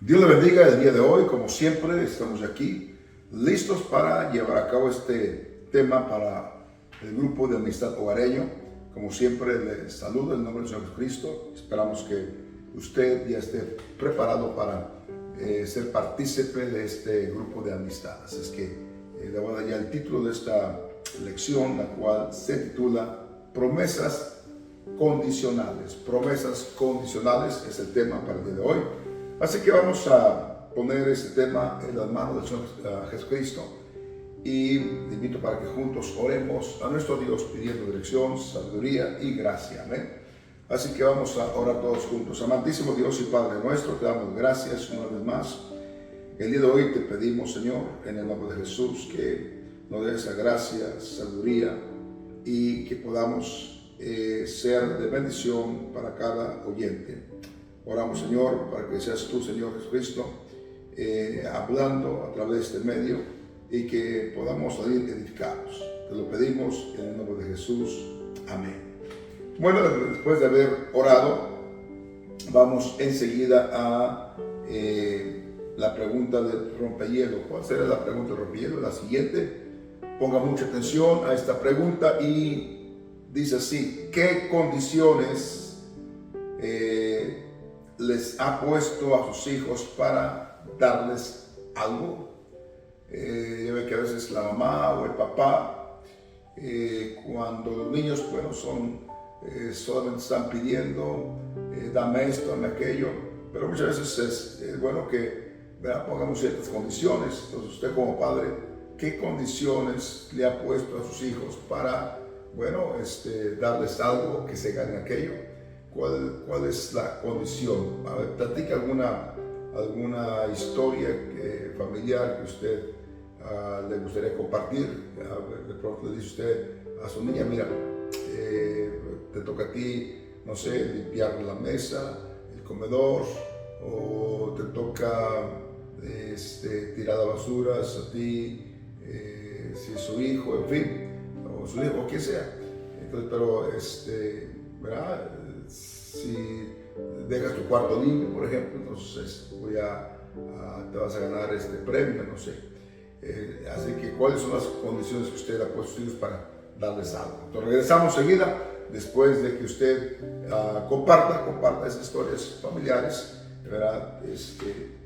Dios le bendiga el día de hoy. Como siempre, estamos aquí listos para llevar a cabo este tema para el grupo de amistad hogareño. Como siempre, les saludo en el nombre del Señor Jesucristo. Esperamos que usted ya esté preparado para ser partícipe de este grupo de amistades. Es que le voy a dar ya el título de esta lección, la cual se titula Promesas condicionales. Promesas condicionales es el tema para el día de hoy. Así que vamos a poner este tema en las manos del Señor Jesucristo y te invito para que juntos oremos a nuestro Dios pidiendo dirección, sabiduría y gracia. Amén. Así que vamos a orar todos juntos. Amantísimo Dios y Padre nuestro, te damos gracias una vez más. El día de hoy te pedimos, Señor, en el nombre de Jesús, que nos des esa gracia, sabiduría y que podamos ser de bendición para cada oyente. Oramos, Señor, para que seas tú, Señor Jesucristo, hablando a través de este medio y que podamos salir edificados. Te lo pedimos en el nombre de Jesús. Amén. Bueno, después de haber orado, vamos enseguida a la pregunta del rompehielo. ¿Cuál será la pregunta del rompehielo? La siguiente. Ponga mucha atención a esta pregunta y dice así: ¿qué condiciones les ha puesto a sus hijos para darles algo? Ya ve que a veces la mamá o el papá, cuando los niños, bueno, solamente están pidiendo, dame esto, dame aquello, pero muchas veces es bueno que pongamos ciertas condiciones. Entonces usted como padre, ¿qué condiciones le ha puesto a sus hijos para, bueno, darles algo, que se ganen aquello? ¿Cuál es la condición? A ver, platica alguna historia familiar que usted le gustaría compartir. De pronto le dice usted a su niña: mira, te toca a ti, no sé, limpiar la mesa, el comedor, o te toca tirar las basuras a ti, si es su hijo, en fin, o su hijo, o quien sea. Entonces, pero ¿verdad? Si dejas tu cuarto limpio, por ejemplo, entonces te vas a ganar este premio, no sé. Así que, ¿cuáles son las condiciones que usted ha puesto a sus hijos para darles algo? Entonces, regresamos enseguida, después de que usted comparta esas historias familiares, ¿verdad?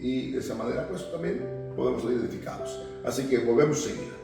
Y de esa manera, pues también podemos ser edificados. Así que volvemos enseguida.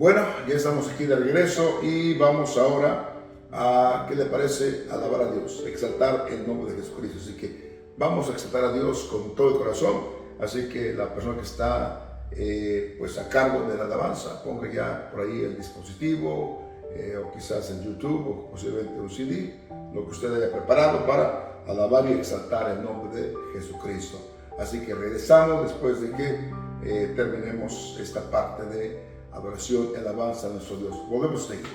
Bueno, ya estamos aquí de regreso y vamos ahora a, ¿qué le parece? Alabar a Dios, exaltar el nombre de Jesucristo. Así que vamos a exaltar a Dios con todo el corazón. Así que la persona que está pues a cargo de la alabanza, ponga ya por ahí el dispositivo o quizás en YouTube o posiblemente un CD, lo que usted haya preparado para alabar y exaltar el nombre de Jesucristo. Así que regresamos después de que terminemos esta parte de adoración y alabanza a nuestro Dios. Volvemos a seguir.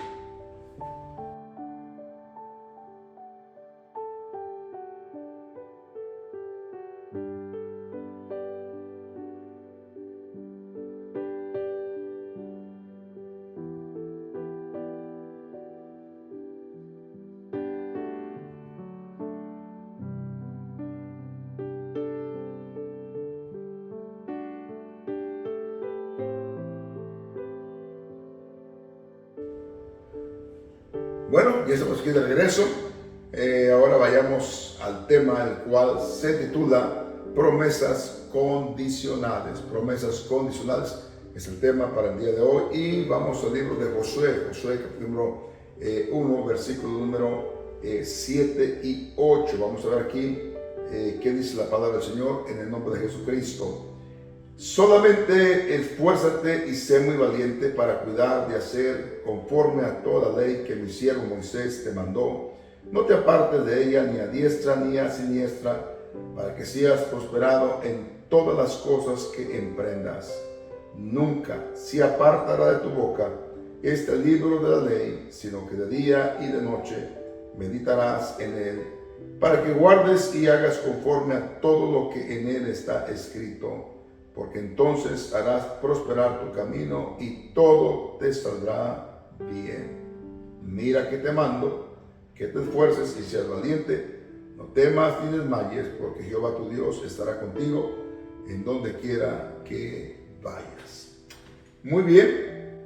Bueno, ya estamos aquí de regreso. Ahora vayamos al tema, el cual se titula promesas condicionales. Promesas condicionales es el tema para el día de hoy. Y vamos al libro de Josué, capítulo 1, versículo número 7 y 8. Vamos a ver aquí qué dice la palabra del Señor en el nombre de Jesucristo. Solamente esfuérzate y sé muy valiente para cuidar de hacer conforme a toda la ley que mi siervo Moisés te mandó. No te apartes de ella ni a diestra ni a siniestra, para que seas prosperado en todas las cosas que emprendas. Nunca se apartará de tu boca este libro de la ley, sino que de día y de noche meditarás en él, para que guardes y hagas conforme a todo lo que en él está escrito, porque entonces harás prosperar tu camino y todo te saldrá bien. Mira que te mando, que te esfuerces y seas valiente. No temas ni desmayes, porque Jehová tu Dios estará contigo en donde quiera que vayas. Muy bien.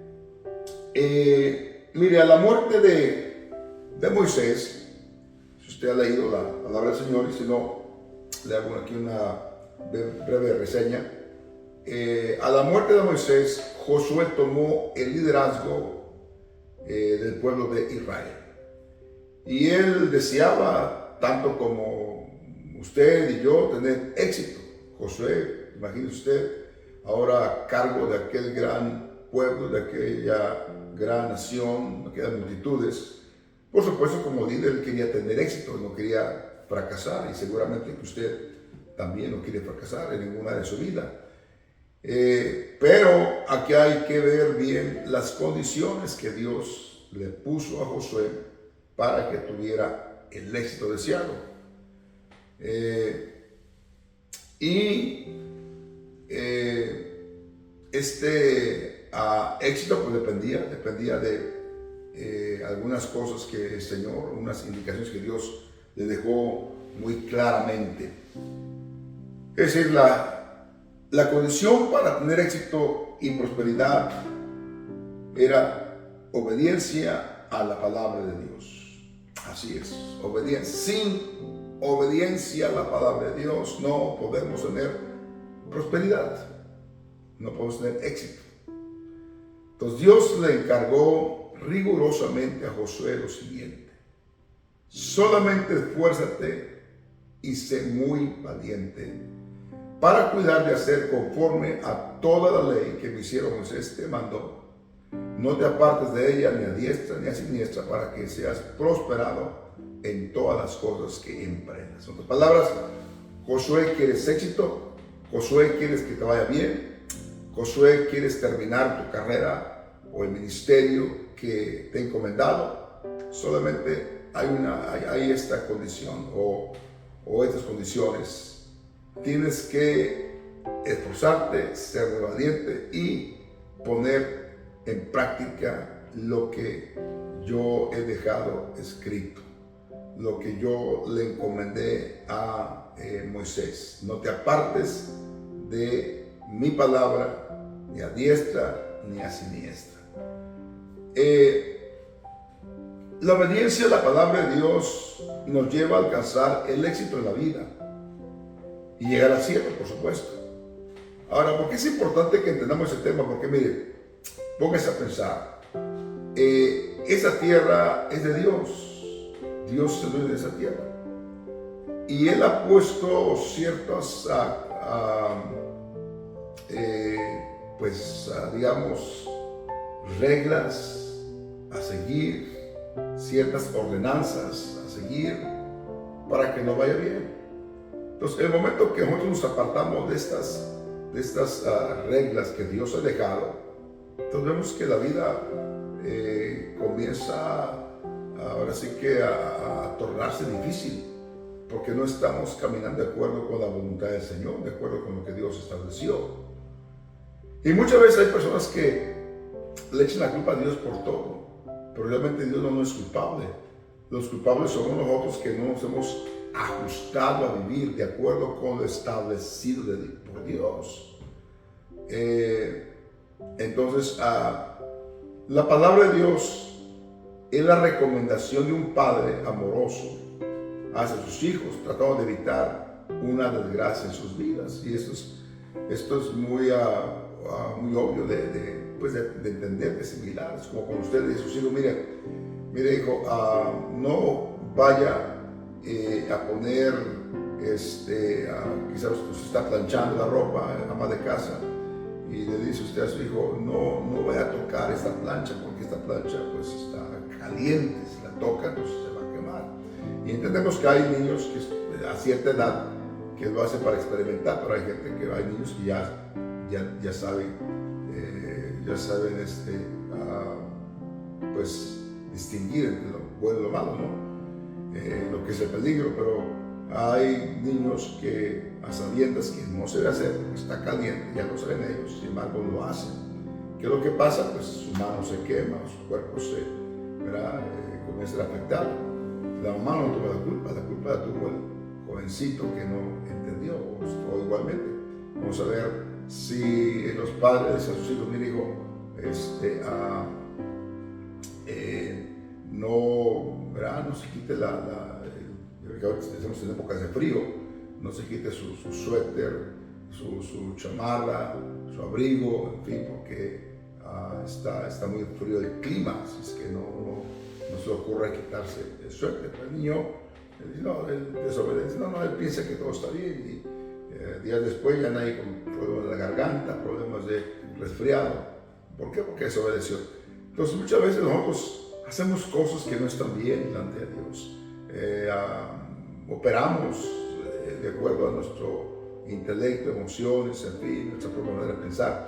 Mire, a la muerte de Moisés, si usted ha leído la palabra del Señor, y si no, le hago aquí una breve reseña. A la muerte de Moisés, Josué tomó el liderazgo del pueblo de Israel. Y él deseaba, tanto como usted y yo, tener éxito. Josué, imagínese usted, ahora a cargo de aquel gran pueblo, de aquella gran nación, aquellas multitudes. Por supuesto, como líder, él quería tener éxito, no quería fracasar, y seguramente que usted también no quiere fracasar en ninguna de su vida. Pero aquí hay que ver bien las condiciones que Dios le puso a Josué para que tuviera el éxito deseado. Este éxito pues dependía de algunas cosas que el Señor, unas indicaciones que Dios le dejó muy claramente. Es decir, la condición para tener éxito y prosperidad era obediencia a la palabra de Dios. Así es, obediencia. Sin obediencia a la palabra de Dios no podemos tener prosperidad, no podemos tener éxito. Entonces Dios le encargó rigurosamente a Josué lo siguiente: solamente esfuérzate y sé muy valiente para cuidar de hacer conforme a toda la ley que mi siervo Moisés te mandó. No te apartes de ella ni a diestra ni a siniestra, para que seas prosperado en todas las cosas que emprendas. En otras palabras, Josué, ¿quieres éxito? Josué, ¿quieres que te vaya bien? Josué, ¿quieres terminar tu carrera o el ministerio que te he encomendado? Solamente hay esta condición o estas condiciones. Tienes que esforzarte, ser valiente y poner en práctica lo que yo he dejado escrito, lo que yo le encomendé a Moisés. No te apartes de mi palabra, ni a diestra ni a siniestra. La obediencia a la palabra de Dios nos lleva a alcanzar el éxito en la vida y llegar al cielo, por supuesto. Ahora, ¿por qué es importante que entendamos ese tema? Porque mire, póngase a pensar, esa tierra es de Dios. Dios es el dueño de esa tierra. Y Él ha puesto ciertas, digamos, reglas a seguir, ciertas ordenanzas a seguir para que nos vaya bien. Entonces, en el momento que nosotros nos apartamos de estas reglas que Dios ha dejado, entonces vemos que la vida comienza ahora sí que a tornarse difícil, porque no estamos caminando de acuerdo con la voluntad del Señor, de acuerdo con lo que Dios estableció. Y muchas veces hay personas que le echan la culpa a Dios por todo, pero realmente Dios no es culpable. Los culpables somos nosotros que no nos hemos ajustado a vivir de acuerdo con lo establecido por Dios. Entonces, la palabra de Dios es la recomendación de un padre amoroso hacia sus hijos, tratando de evitar una desgracia en sus vidas. Y esto es muy obvio de entender, de asimilar. Es como cuando usted le dice a sus hijos, mire hijo, no vaya a poner, quizás usted está planchando la ropa, ama de casa, y le dice usted a su hijo, no vaya a tocar esta plancha, porque esta plancha pues está caliente, si la toca entonces se va a quemar. Y entendemos que hay niños que a cierta edad que lo hacen para experimentar, pero hay niños que ya saben, pues distinguir entre lo bueno y lo malo, ¿no? Lo que es el peligro, pero hay niños que a sabiendas que no se debe hacer, porque está caliente, ya lo saben ellos, sin embargo lo hacen. ¿Qué es lo que pasa? Pues su mano se quema, su cuerpo comienza a afectar. La mamá no tuvo la culpa la tuvo el jovencito que no entendió, o igualmente. Vamos a ver si los padres dicen a sus hijos, mire hijo, no se quite estamos en épocas de frío, no se quite su suéter, su chamarra, su abrigo, en fin, porque está muy frío el clima, así es que no se le ocurre quitarse el suéter. El niño él desobedece, él piensa que todo está bien, y días después ya nadie con problemas de la garganta, problemas de resfriado. ¿Por qué? Porque desobedeció. Entonces muchas veces nosotros hacemos cosas que no están bien delante de Dios. Operamos de acuerdo a nuestro intelecto, emociones, en fin, nuestra propia manera de pensar.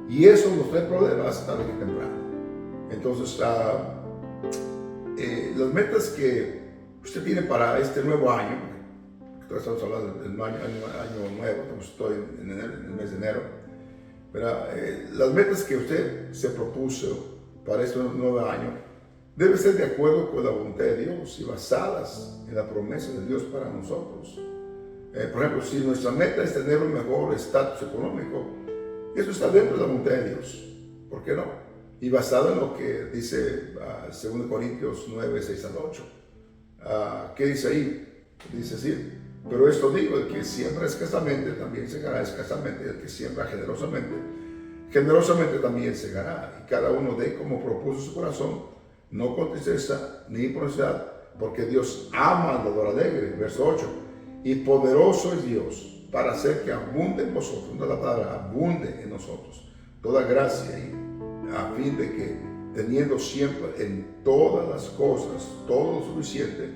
Y eso nos trae problemas tarde que temprano. Entonces, las metas que usted tiene para este nuevo año, porque estamos hablando del año nuevo, estoy en el mes de enero, las metas que usted se propuso para este nuevo año deben ser de acuerdo con la voluntad de Dios y basadas en la promesa de Dios para nosotros. Por ejemplo, si nuestra meta es tener un mejor estatus económico, eso está dentro de la voluntad de Dios. ¿Por qué no? Y basado en lo que dice 2 Corintios 9, 6 al 8. ¿Qué dice ahí? Dice así: pero esto digo, el que siembra escasamente también segará escasamente, y el que siembra generosamente, generosamente también segará. Y cada uno dé como propuso su corazón, no con tristeza ni por necesidad, porque Dios ama al dador alegre. Verso 8: y poderoso es Dios para hacer que abunde en vosotros, no la palabra, abunde en nosotros, toda gracia, y a fin de que, teniendo siempre en todas las cosas todo lo suficiente,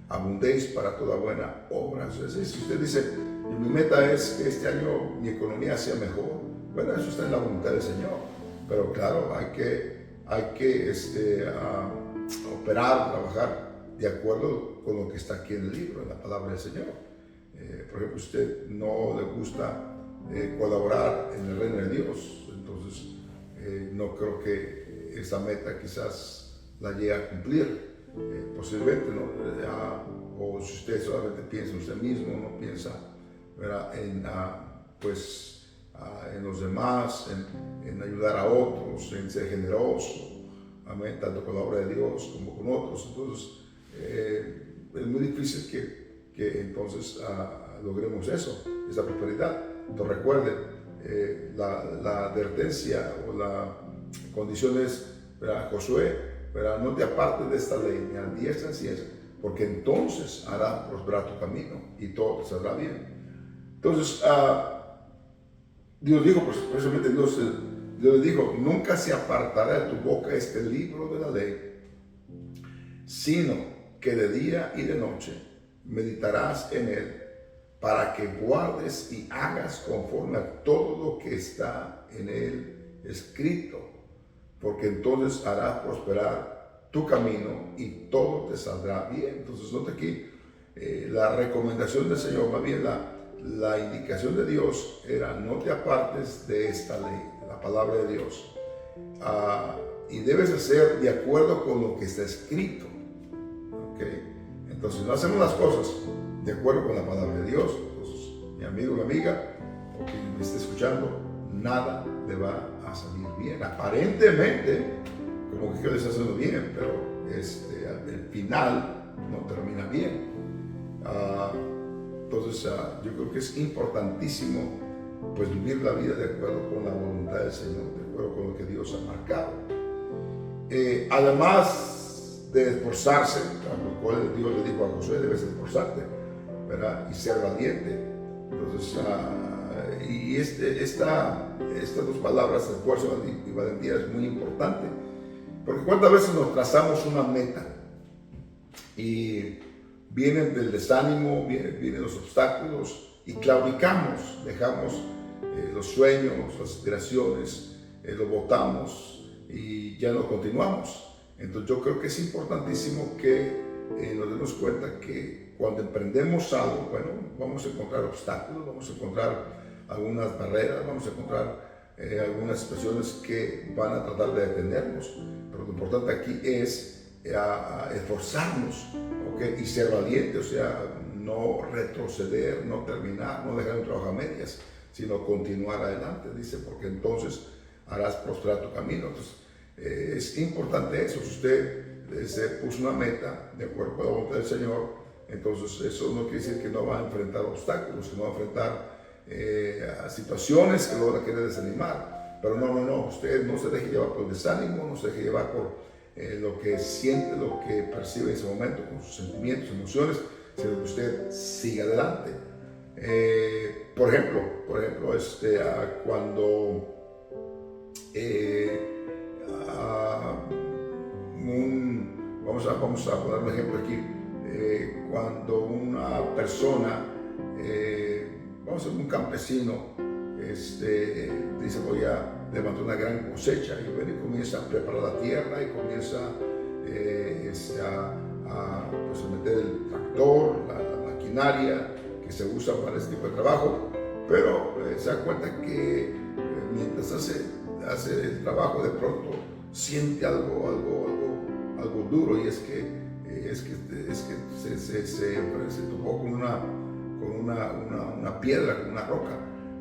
abundéis para toda buena obra. Es decir, si usted dice, mi meta es que este año mi economía sea mejor, bueno, eso está en la voluntad del Señor, pero claro, hay que operar, trabajar de acuerdo con lo que está aquí en el libro, en la palabra del Señor. Por ejemplo, usted no le gusta colaborar en el reino de Dios, entonces no creo que esa meta quizás la llegue a cumplir, posiblemente, ¿no? O si usted solamente piensa en usted mismo, no piensa en los demás, en ayudar a otros, en ser generoso, amén, tanto con la obra de Dios como con otros. Entonces es muy difícil que entonces logremos eso, esa prosperidad. Entonces recuerden, la advertencia o condición es, ¿verdad? Josué, ¿verdad? No te apartes de esta ley, ni a diestra ni a siniestra, porque entonces hará prosperar tu camino y todo te saldrá bien. Entonces, Dios dijo, pues, precisamente Dios le dijo, nunca se apartará de tu boca este libro de la ley, sino que de día y de noche meditarás en él, para que guardes y hagas conforme a todo lo que está en él escrito, porque entonces harás prosperar tu camino y todo te saldrá bien. Entonces, nota aquí, la recomendación del Señor, más bien la indicación de Dios era: no te apartes de esta ley, la palabra de Dios, y debes hacer de acuerdo con lo que está escrito. ¿Okay? Entonces, no hacemos las cosas de acuerdo con la palabra de Dios, entonces, mi amigo, mi amiga, o quien me esté escuchando, nada le va a salir bien. Aparentemente, como que le está haciendo bien, pero al final no termina bien. Entonces, yo creo que es importantísimo, pues, vivir la vida de acuerdo con la voluntad del Señor, de acuerdo con lo que Dios ha marcado. Además de esforzarse, lo cual Dios le dijo a Josué: debes esforzarte, ¿verdad? Y ser valiente. Entonces, y estas dos palabras, esfuerzo y valentía, es muy importante, porque cuántas veces nos trazamos una meta y vienen del desánimo, vienen los obstáculos y claudicamos, dejamos los sueños, las aspiraciones, los botamos y ya no continuamos. Entonces, yo creo que es importantísimo que nos demos cuenta que cuando emprendemos algo, bueno, vamos a encontrar obstáculos, vamos a encontrar algunas barreras, vamos a encontrar algunas situaciones que van a tratar de detenernos, pero lo importante aquí es esforzarnos, ¿okay? Y ser valiente, o sea, no retroceder, no terminar, no dejar un trabajo a medias, sino continuar adelante, dice, porque entonces harás prosperar tu camino. Entonces, es importante eso. Si usted se puso una meta de acuerdo con la voluntad del Señor, entonces eso no quiere decir que no va a enfrentar obstáculos, que no va a enfrentar a situaciones que lo van a querer desanimar. Pero no, usted no se deje llevar por el desánimo, no se deje llevar por lo que siente, lo que percibe en ese momento, con sus sentimientos, emociones, sino que usted siga adelante. Por ejemplo, cuando vamos a poner un ejemplo aquí, cuando una persona, vamos a ser un campesino, dice: voy a levantar una gran cosecha, y bueno, y comienza a preparar la tierra y comienza pues, a meter el tractor, la maquinaria que se usa para este tipo de trabajo, pero se da cuenta que mientras hace el trabajo, de pronto siente algo duro, y es que se topó con una piedra, con una roca.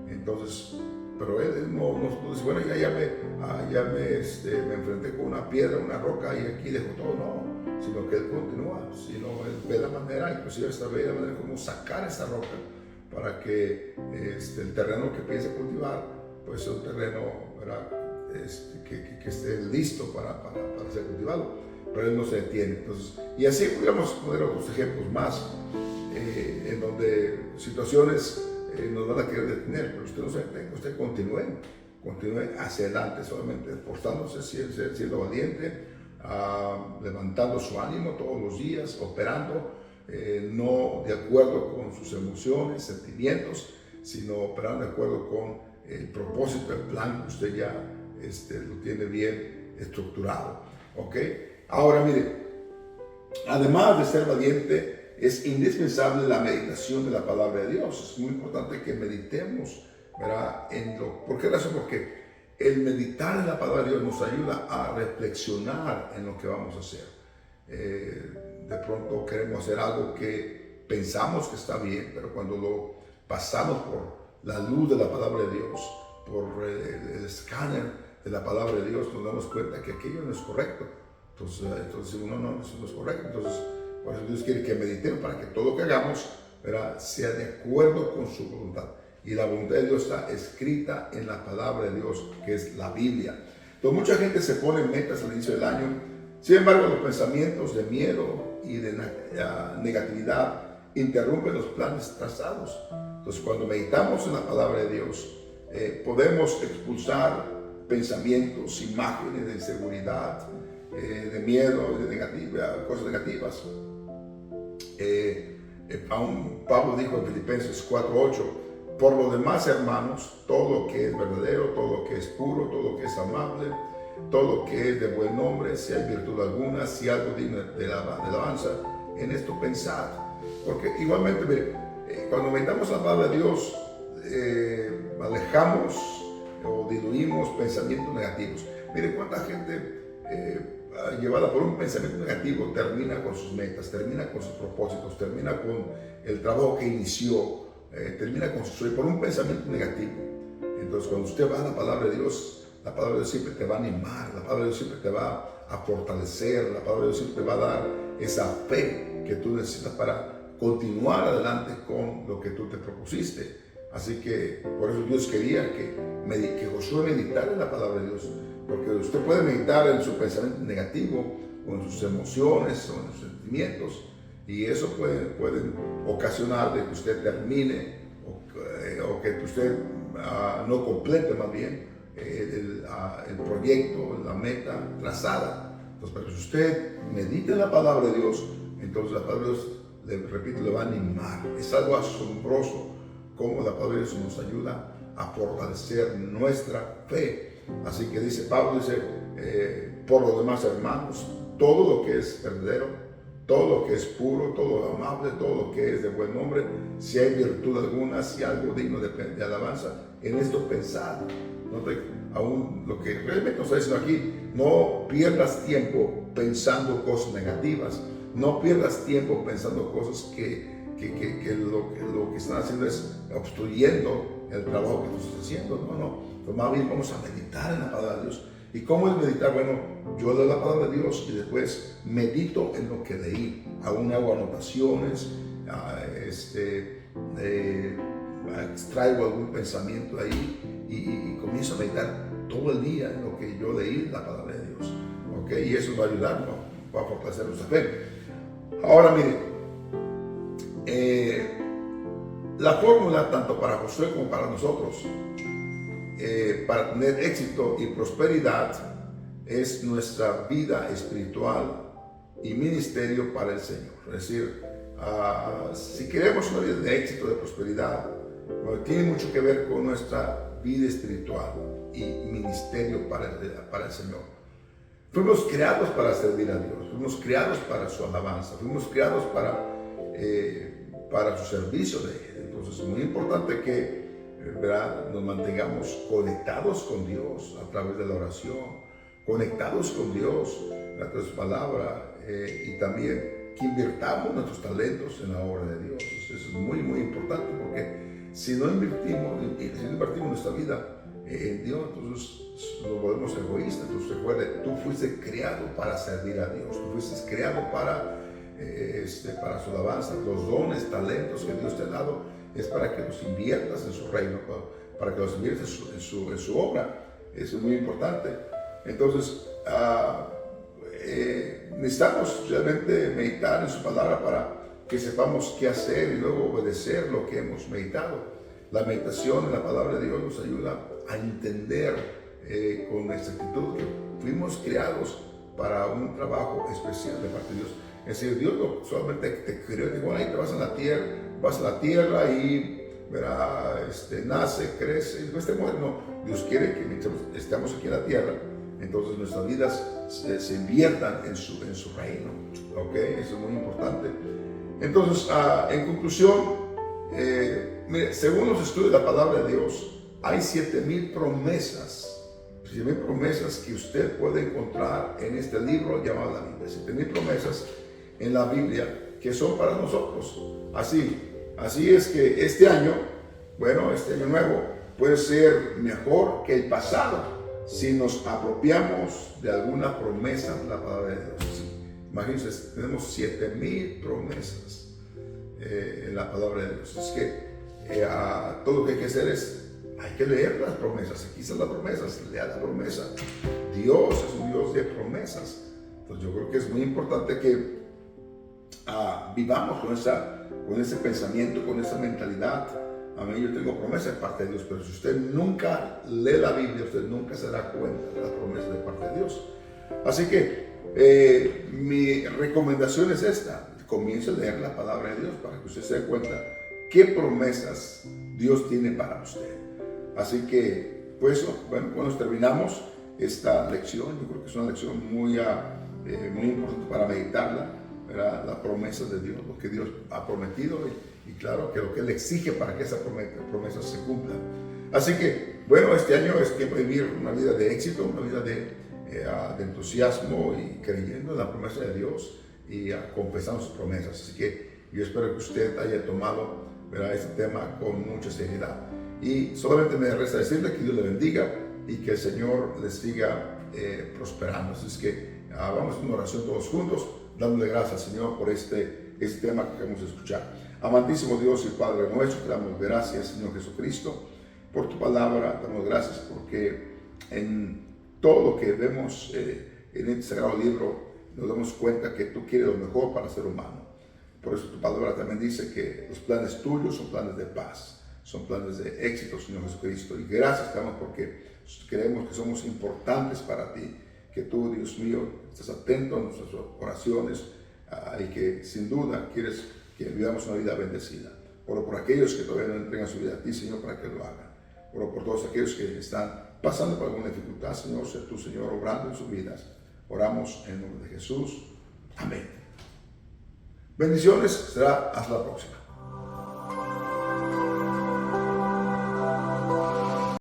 Entonces, pero él no dice: bueno, ya me enfrenté con una piedra, una roca, y aquí dejo todo. No, sino que él continúa, sino él ve la manera, inclusive ve la manera como sacar esa roca para que el terreno que piensa cultivar, pues sea un terreno, ¿verdad? Que esté listo para ser cultivado. Pero él no se detiene. Entonces, y así podríamos poner otros ejemplos más, en donde situaciones nos van a querer detener, pero usted no se detenga, usted continúe hacia adelante, solamente esforzándose, siendo valiente, levantando su ánimo todos los días, operando, no de acuerdo con sus emociones, sentimientos, sino operando de acuerdo con el propósito, el plan que usted ya lo tiene bien estructurado. ¿Ok? Ahora, mire, además de ser valiente, es indispensable la meditación de la palabra de Dios. Es muy importante que meditemos, ¿verdad? ¿Por qué razón? Porque el meditar en la palabra de Dios nos ayuda a reflexionar en lo que vamos a hacer. De pronto queremos hacer algo que pensamos que está bien, pero cuando lo pasamos por la luz de la palabra de Dios, por el escáner de la palabra de Dios, nos damos cuenta que aquello no es correcto. Entonces uno no, eso no es correcto. Entonces, por eso Dios quiere que meditemos para que todo lo que hagamos, ¿verdad?, sea de acuerdo con su voluntad. Y la voluntad de Dios está escrita en la palabra de Dios, que es la Biblia. Entonces mucha gente se pone metas al inicio del año. Sin embargo, los pensamientos de miedo y de negatividad interrumpen los planes trazados. Entonces, cuando meditamos en la palabra de Dios, podemos expulsar pensamientos, imágenes de inseguridad, de miedo, de cosas negativas. Aún Pablo dijo en Filipenses 4:8: por lo demás, hermanos, todo lo que es verdadero, todo lo que es puro, todo lo que es amable, todo lo que es de buen nombre, si hay virtud alguna, si algo digno de alabanza, en esto pensad. Porque igualmente, mire, cuando meditamos la palabra de Dios, alejamos o diluimos pensamientos negativos. Mire cuánta gente llevada por un pensamiento negativo termina con sus metas, termina con sus propósitos, termina con el trabajo que inició, termina con su sueño por un pensamiento negativo. Entonces, cuando usted va a la palabra de Dios siempre te va a animar, la palabra de Dios siempre te va a fortalecer, la palabra de Dios siempre te va a dar esa fe que tú necesitas para continuar adelante con lo que tú te propusiste. Así que por eso Dios quería que Josué meditara en la palabra de Dios, porque usted puede meditar en su pensamiento negativo o en sus emociones o en sus sentimientos, y eso puede ocasionar de que usted termine o que usted no complete más bien el proyecto, la meta trazada. Entonces, pero si usted medita en la palabra de Dios, entonces la palabra de Dios, repito, le va a animar. Es algo asombroso cómo la palabra de Dios nos ayuda a fortalecer nuestra fe. Así que dice Pablo, por lo demás, hermanos, todo lo que es verdadero, todo lo que es puro, todo lo amable, todo lo que es de buen nombre, si hay virtud alguna, si algo digno de alabanza, en esto pensad. Aún lo que realmente nos está diciendo aquí: no pierdas tiempo pensando cosas negativas, no pierdas tiempo pensando cosas que lo que están haciendo es obstruyendo el trabajo que tú estás haciendo. No, pues más bien vamos a meditar en la palabra de Dios. ¿Y cómo es meditar? Bueno, yo leo la palabra de Dios y después medito en lo que leí. Aún hago anotaciones, extraigo algún pensamiento de ahí y comienzo a meditar todo el día en lo que yo leí, la palabra de Dios. ¿Okay? Y eso va a ayudar, ¿no? Va a fortalecer nuestra fe. Ahora, miren, la fórmula tanto para Josué como para nosotros para tener éxito y prosperidad es nuestra vida espiritual y ministerio para el Señor. Es decir, si queremos una vida de éxito, de prosperidad, tiene mucho que ver con nuestra vida espiritual y ministerio para el Señor. Fuimos creados para servir a Dios, fuimos creados para su alabanza, fuimos creados para su servicio de Él. Entonces es muy importante que nos mantengamos conectados con Dios a través de la oración, conectados con Dios a través de su palabra, y también que invirtamos nuestros talentos en la obra de Dios. Eso es muy, muy importante, porque si no invertimos nuestra vida en Dios, entonces nos volvemos egoístas. Entonces recuerde, tú fuiste creado para servir a Dios, tú fuiste creado para su alabanza. Los dones, talentos que Dios te ha dado es para que los inviertas en su reino, para que los inviertas en su obra. Eso es muy importante. Entonces, necesitamos realmente meditar en su palabra para que sepamos qué hacer y luego obedecer lo que hemos meditado. La meditación en la palabra de Dios nos ayuda a entender con exactitud que fuimos creados para un trabajo especial de parte de Dios. Es decir, Dios no solamente te creó y dijo: ahí te vas a la tierra y nace, crece y después te muere. No, Dios quiere que mientras estamos aquí en la tierra, entonces nuestras vidas se inviertan en su reino. ¿Okay? Eso es muy importante. Entonces, en conclusión, mire, según los estudios de la palabra de Dios, hay 7,000 promesas. 7,000 promesas que usted puede encontrar en este libro llamado la Biblia. 7,000 promesas en la Biblia que son para nosotros. Así es que este año nuevo puede ser mejor que el pasado si nos apropiamos de alguna promesa de la palabra de Dios. Imagínense, tenemos 7,000 promesas en la palabra de Dios. Es que todo lo que hay que hacer es hay que leer las promesas. Aquí están las promesas, lea la promesa. Dios es un Dios de promesas. Entonces yo creo que es muy importante que vivamos con ese pensamiento, con esa mentalidad. Amén. Yo tengo promesas de parte de Dios, pero si usted nunca lee la Biblia, usted nunca se da cuenta de las promesas de parte de Dios. Así que mi recomendación es esta: comience a leer la palabra de Dios para que usted se dé cuenta qué promesas Dios tiene para usted. Así que, pues, bueno, cuando terminamos esta lección, yo creo que es una lección muy importante para meditarla, ¿verdad? La promesa de Dios, lo que Dios ha prometido y claro, que lo que Él exige para que esas promesas se cumplan. Así que, bueno, este año es tiempo de vivir una vida de éxito, una vida de entusiasmo y creyendo en la promesa de Dios y confesando sus promesas. Así que yo espero que usted haya tomado, ¿verdad?, este tema con mucha seriedad. Y solamente me resta decirle que Dios le bendiga y que el Señor les siga prosperando. Así es que vamos a una oración todos juntos, dándole gracias al Señor por este tema que acabamos de escuchar. Amantísimo Dios y Padre nuestro, te damos gracias, Señor Jesucristo, por tu palabra. Te damos gracias porque en todo lo que vemos en este sagrado libro nos damos cuenta que tú quieres lo mejor para el ser humano. Por eso tu palabra también dice que los planes tuyos son planes de paz, son planes de éxito, Señor Jesucristo. Y gracias te damos porque creemos que somos importantes para ti, que tú, Dios mío, estás atento a nuestras oraciones y que sin duda quieres que vivamos una vida bendecida. Oro por aquellos que todavía no entregan su vida a ti, Señor, para que lo hagan. Oro por todos aquellos que están pasando por alguna dificultad, Señor, sé tú, Señor, obrando en sus vidas. Oramos en el nombre de Jesús. Amén. Bendiciones, será hasta la próxima.